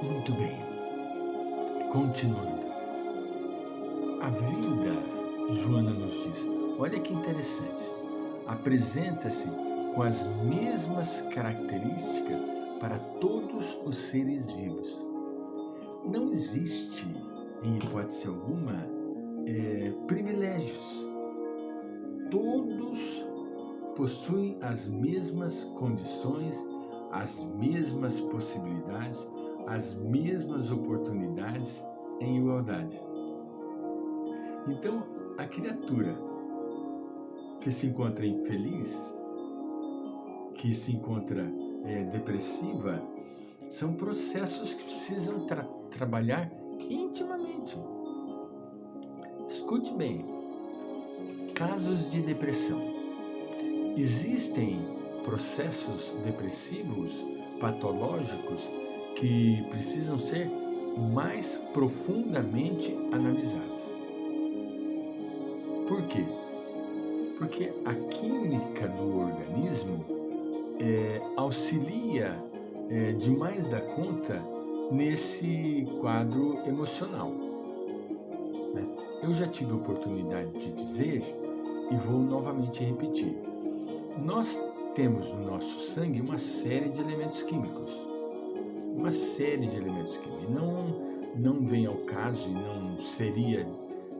Muito bem, continuando. A vida, Joana nos diz, olha que interessante, apresenta-se com as mesmas características para todos os seres vivos. Não existe, em hipótese alguma, privilégios. Todos possuem as mesmas condições, as mesmas possibilidades, as mesmas oportunidades em igualdade. Então, a criatura que se encontra infeliz, que se encontra depressiva, são processos que precisam trabalhar intimamente. Escute bem, casos de depressão. Existem processos depressivos, patológicos, que precisam ser mais profundamente analisados. Por quê? Porque a química do organismo auxilia demais da conta nesse quadro emocional. Né? Eu já tive a oportunidade de dizer e vou novamente repetir. Nós temos no nosso sangue uma série de elementos químicos. Uma série de elementos químicos. Não vem ao caso e não seria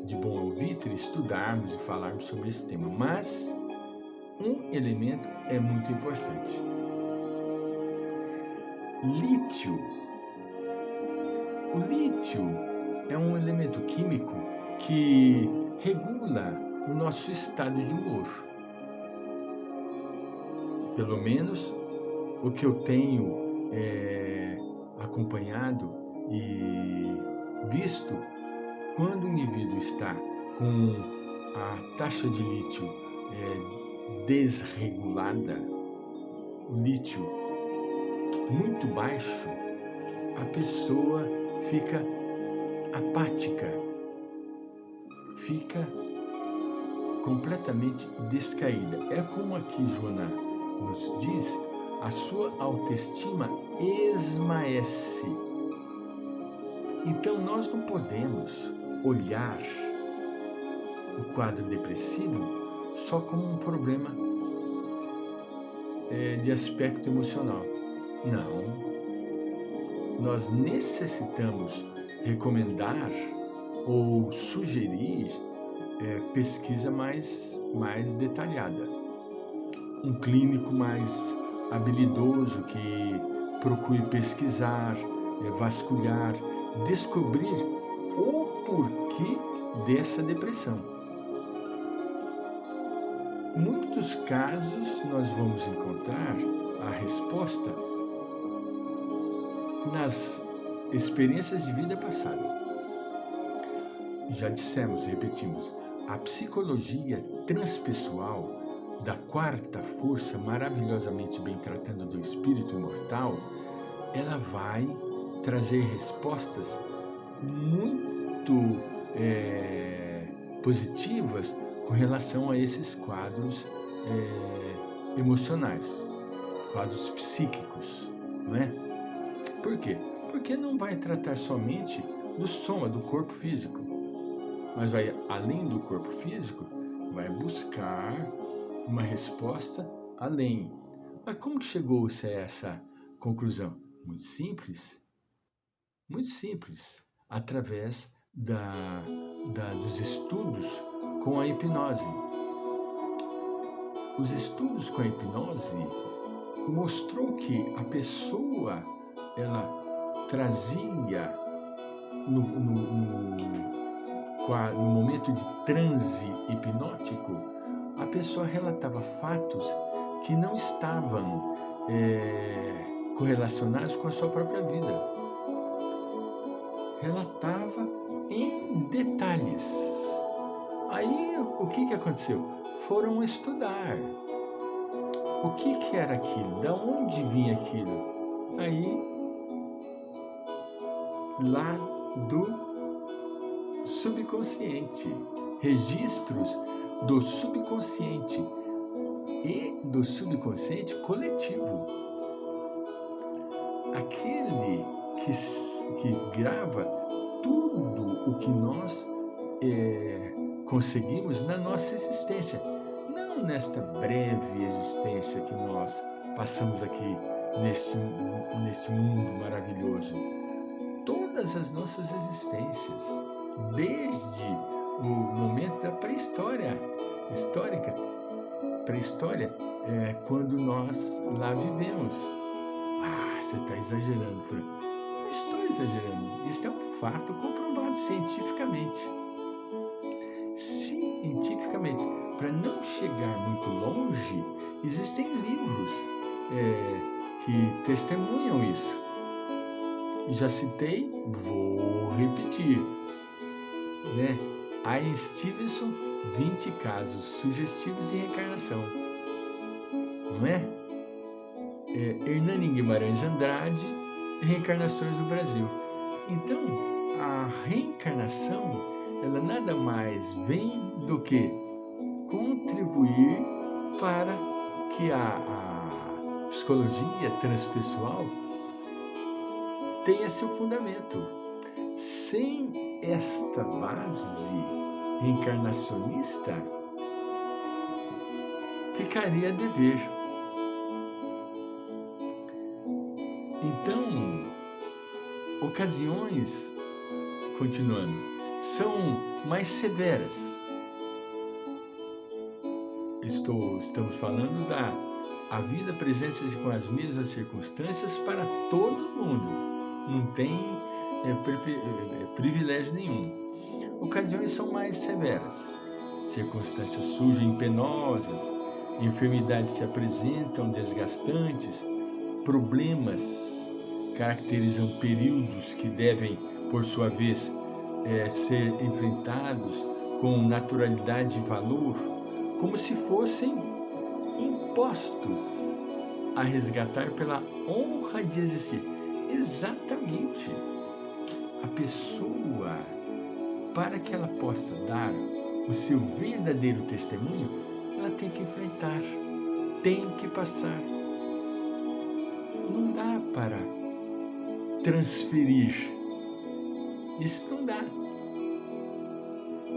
de bom alvitre estudarmos e falarmos sobre esse tema, mas um elemento é muito importante. Lítio. O lítio é um elemento químico que regula o nosso estado de humor. Pelo menos o que eu tenho acompanhado e visto, quando o indivíduo está com a taxa de lítio desregulada, o lítio muito baixo, a pessoa fica apática, fica completamente descaída. É como aqui Joana nos diz, a sua autoestima esmaece. Então nós não podemos olhar o quadro depressivo só como um problema de aspecto emocional. Não. Nós necessitamos recomendar ou sugerir pesquisa mais detalhada. Um clínico mais habilidoso que procure pesquisar, vasculhar, descobrir o porquê dessa depressão. Em muitos casos, nós vamos encontrar a resposta nas experiências de vida passada. Já dissemos, repetimos, a psicologia transpessoal da quarta força, maravilhosamente bem tratando do espírito imortal, ela vai trazer respostas muito positivas com relação a esses quadros emocionais, quadros psíquicos, não é? Por quê? Porque não vai tratar somente do soma, do corpo físico, mas vai, além do corpo físico, vai buscar uma resposta além. Mas como que chegou-se a essa conclusão? Muito simples, através dos estudos com a hipnose. Os estudos com a hipnose mostrou que a pessoa, ela trazia no momento de transe hipnótico, a pessoa relatava fatos que não estavam correlacionados com a sua própria vida. Relatava em detalhes. Aí, o que aconteceu? Foram estudar. O que era aquilo? Da onde vinha aquilo? Aí, lá do subconsciente. Registros do subconsciente e do subconsciente coletivo. Aquele que que grava tudo o que nós conseguimos na nossa existência, não nesta breve existência que nós passamos aqui neste mundo maravilhoso. Todas as nossas existências, desde o momento da pré-história, quando nós lá vivemos. Você está exagerando, Fran. Não estou exagerando. Isso é um fato comprovado cientificamente. Cientificamente. Para não chegar muito longe, existem livros que testemunham isso. Já citei, vou repetir, né? Ian Stevenson, 20 casos sugestivos de reencarnação, não é? Hernani Guimarães Andrade, Reencarnações do Brasil. Então, a reencarnação, ela nada mais vem do que contribuir para que a psicologia transpessoal tenha seu fundamento. Sem esta base reencarnacionista, ficaria a dever. Então, ocasiões, continuando, são mais severas. Estamos falando a vida presente com as mesmas circunstâncias para todo mundo. Não tem privilégio nenhum. Ocasiões são mais severas. Circunstâncias surgem penosas, enfermidades se apresentam desgastantes, problemas caracterizam períodos que devem, por sua vez, ser enfrentados com naturalidade e valor, como se fossem impostos a resgatar pela honra de existir. Exatamente. A pessoa, para que ela possa dar o seu verdadeiro testemunho, ela tem que enfrentar, tem que passar. Não dá para transferir. Isso não dá.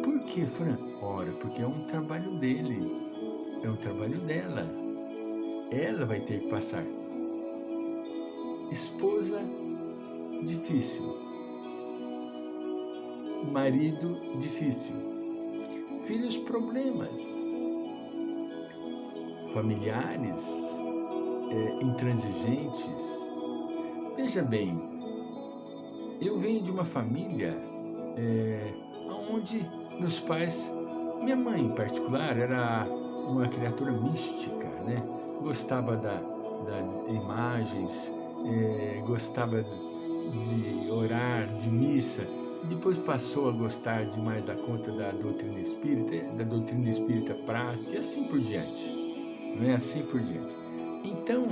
Por quê, Fran? Ora, porque é um trabalho dele, é um trabalho dela. Ela vai ter que passar. Esposa, difícil. Marido, difícil. Filhos, problemas. Familiares, intransigentes. Veja bem, eu venho de uma família onde meus pais, minha mãe em particular, era uma criatura mística, né? Gostava das imagens, gostava de orar, de missa, e depois passou a gostar demais da conta da doutrina espírita prática, e assim por diante, não é? Assim por diante. Então,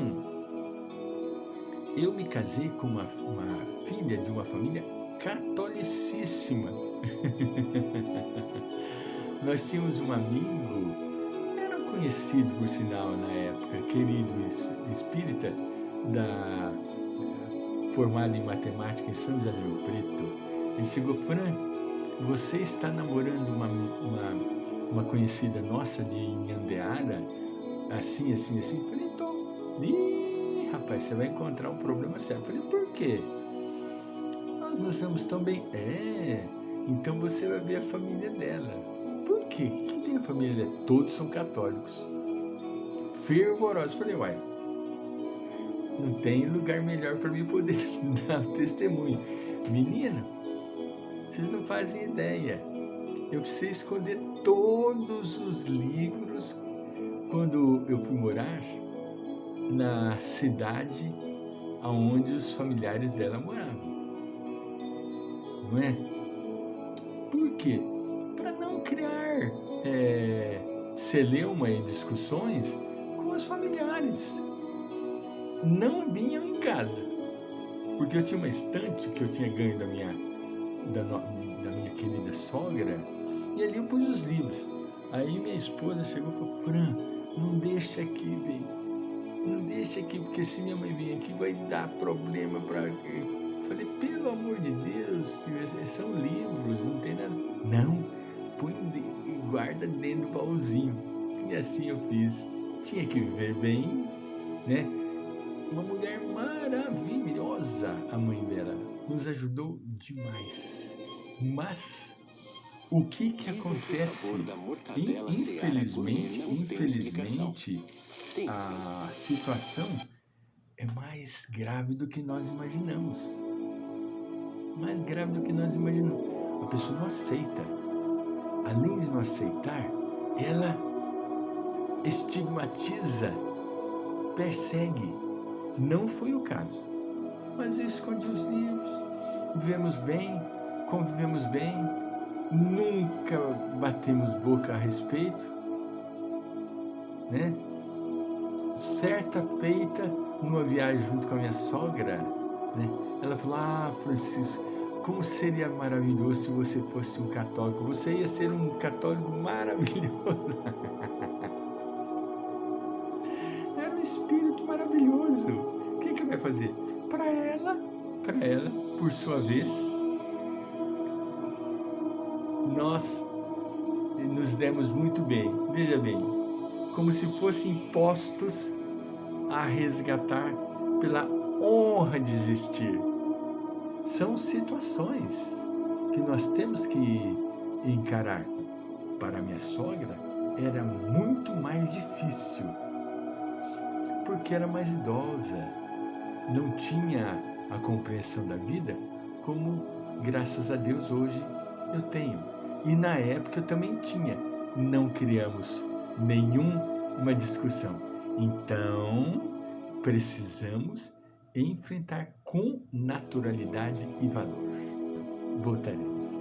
eu me casei com uma filha de uma família catolicíssima. Nós tínhamos um amigo, era conhecido por sinal na época, querido espírita, formado em matemática em São José do Rio Preto. Ele chegou: Fran, você está namorando uma conhecida nossa de Inhandeara, assim, assim, assim? Eu falei: tô. Ih, rapaz, você vai encontrar um problema sério. Eu falei: por quê? Nós nos damos tão bem. Então você vai ver a família dela. Por quê? Quem tem a família dela? Todos são católicos. Fervorosos. Eu falei: uai, não tem lugar melhor para mim poder dar um testemunho. Menina, vocês não fazem ideia. Eu precisei esconder todos os livros quando eu fui morar na cidade onde os familiares dela moravam. Não é? Por quê? Para não criar celeuma e discussões com os familiares. Não vinham em casa, porque eu tinha uma estante que eu tinha ganho da minha querida sogra, e ali eu pus os livros. Aí minha esposa chegou e falou: Fran, não deixa aqui, bem. Não deixa aqui, porque se minha mãe vir aqui vai dar problema para... Eu falei, pelo amor de Deus, são livros, não tem nada. Não, põe e guarda dentro do baúzinho. E assim eu fiz. Tinha que viver bem, né? Uma mulher maravilhosa, a mãe dela, nos ajudou demais. Mas o que acontece? Infelizmente, a situação é mais grave do que nós imaginamos. Mais grave do que nós imaginamos. A pessoa não aceita. Além de não aceitar, ela estigmatiza, persegue. Não foi o caso. Mas eu escondi os livros, vivemos bem, convivemos bem, nunca batemos boca a respeito, né? Certa feita, numa viagem junto com a minha sogra, né? Ela falou, Francisco, como seria maravilhoso se você fosse um católico, você ia ser um católico maravilhoso. Era um espírito maravilhoso. O que vai fazer? Para ela, por sua vez, nós nos demos muito bem. Veja bem, como se fossem postos a resgatar pela honra de existir. São situações que nós temos que encarar. Para minha sogra, era muito mais difícil, porque era mais idosa, não tinha a compreensão da vida como, graças a Deus, hoje eu tenho. E na época eu também tinha. Não criamos nenhuma discussão. Então, precisamos enfrentar com naturalidade e valor. Voltaremos.